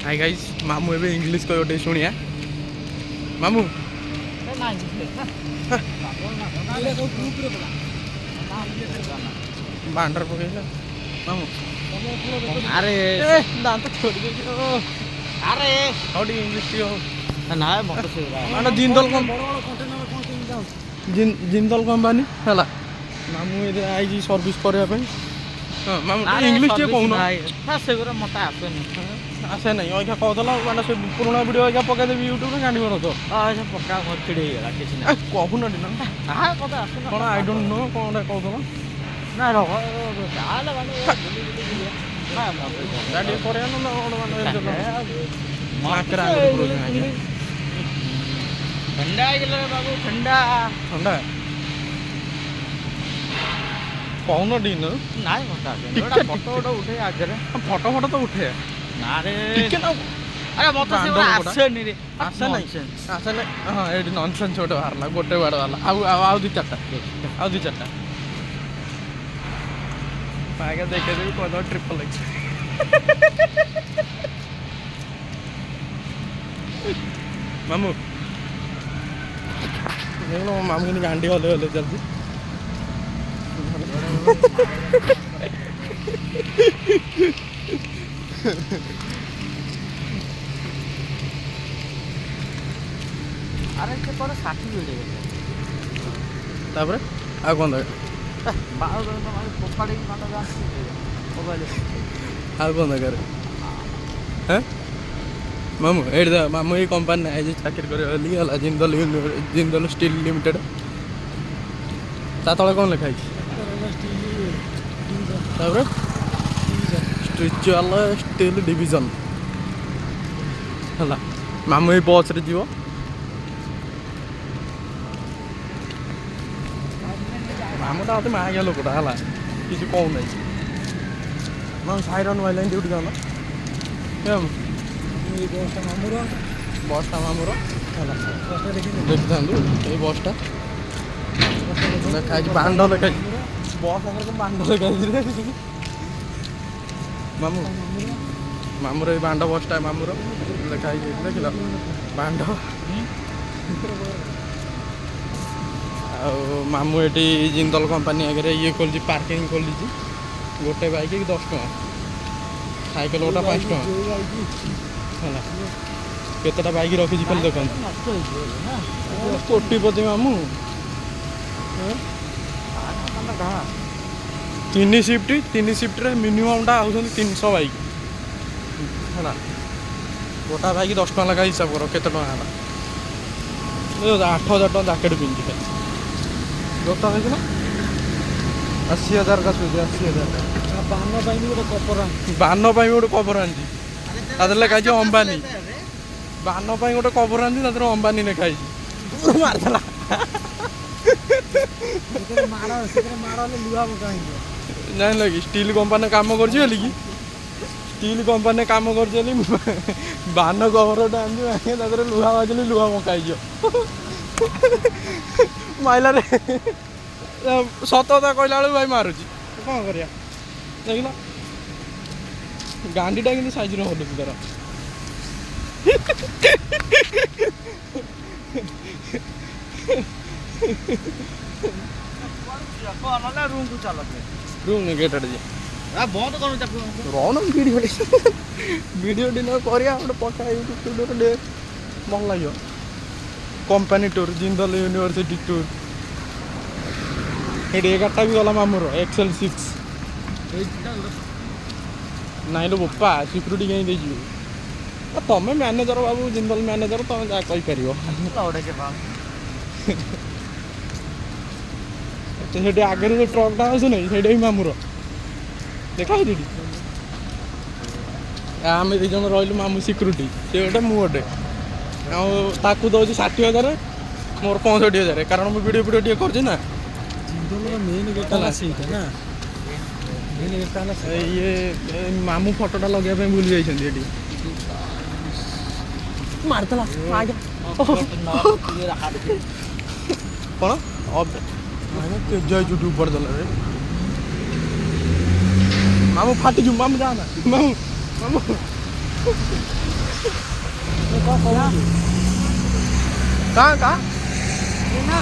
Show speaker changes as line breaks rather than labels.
hi guys मामू एबे English को गोटे शुणिया मामू बांडर पकेला मामू
अरे दांत छोड़ दे अरे
हाउ डू इंग्लिश यो
ना मत से
माने जिंदल कंपनी हला मामू ए आई सर्विस करया पे हां मामू इंग्लिश के कहू ना
हां से गुरा मत आसेनी
आसे नहीं ओइका कहदला माने से पुराना वीडियो ओइका पके दे YouTube रे गांडी बनो तो
से पक्का मोर चिड़ी गेला किछ ना
कहू ना दिना
हां कथा आसे
कोन आई डोंट नो कोन कहदला
ना रो आले वाले ना
गाडी करे ना ओड माने माकरा
ठंडा आ गेले बाबू ठंडा
ठंडा कौन दिन
नाय मत आसे फोटो उठे आगे
फोटो तो उठे
ना रे
टिके ना
अरे मत से आसे नहीं रे
आसे नहीं हां एडी नॉनसेंस छोटो हारला गोटे बाड़ वाला आउ दि चारटा आगे देखे देबी कोन ट्रिपल एक्स मामू देखलो मामू की गांडी हले हले जल्दी
अरे से कोन साथी भिड़े
तापर आ कोन दे
बाल पोपाड़ी माता जा मोबाइल
आ कोन दे करे हैं मामू एड द मामू ये कंपनी आई चाकरी करे हली हला जिंदल स्टील लिमिटेड ता तळे कोन लिखा है तापर स्ट्रक्चरल स्टील डिवीजन हला मामू ये बस रे जीवो मामू ता मागे गेलो कोटा हला किछ कहू नै मामू साइरन वाइलाइन ड्यूटी जाना केम बसटा मामूर देखी ये बसटा देखा बांड देखा बस आगे बांड देखा मामू मामूर ये बांड बसटा मामूर देखा देख बांड मामू ये जिंदल कंपनी आगे ये खोली पार्किंग खोली गोटे बाइक 10 टका साइकेल गोटा 5 टका केतटा बाइक रखी कल देखो कोटिपति मामू तीन शिफ्ट रे मिनिमम टा आउछन 300 बाइक है गोटा बाइक 10 टका लगा हिसाब करो केते टका है 8000 टका जैकेट पिंधि खाली जोता देखिन 80,000 का सुझे 80,000
बानो पाई गोटे कपर
बानो पाई गोटे कवर आनी तादले कहि अंबानी बानो पाई गोटे कवर आनी तादर अंबानी ने खाई मारदला
मारले लुआ पकाई
जान लगी स्टील कंपनी काम करछि बोली कि स्टील कंपनी काम करछि बोली बानो कवरटा आनी आके तादर लुहा बाजली लुहा पकाई माइला रे सतता कहला बेलू भाई मारुची कौन करिया देख लो गांडीटा कि साइज हलुची तार रूम गेट
बंद कर
रौन वीडियो डिनर करिया पका यूट्यूब वीडियो भल लगे company tour Jindal university tour ये 11टा भी गला मामूर एक्सेल 6 नाई लो बोपा सिक्यूरीटी कहीं दे तमें मैनेजर बाबू जिंदल मैनेजर तुम जहाँ कहीपर तो आगे जो ट्रकटा आस ना मामूर देखा आम दीज रही मामू सिक्यूरीटी से गोटे मुझे ताकू दौर 60,000 मोर 65,000 कारण मुझे वीडियो टे कर ये मामू फोटोटा लगे भूली जाइए मारदला कौन जय यूट्यूब पर दल मामू फाटी मामू जाना मामू मामू
କ'ଣ କହୁଛୁ
କାଁ କାଁ
ନା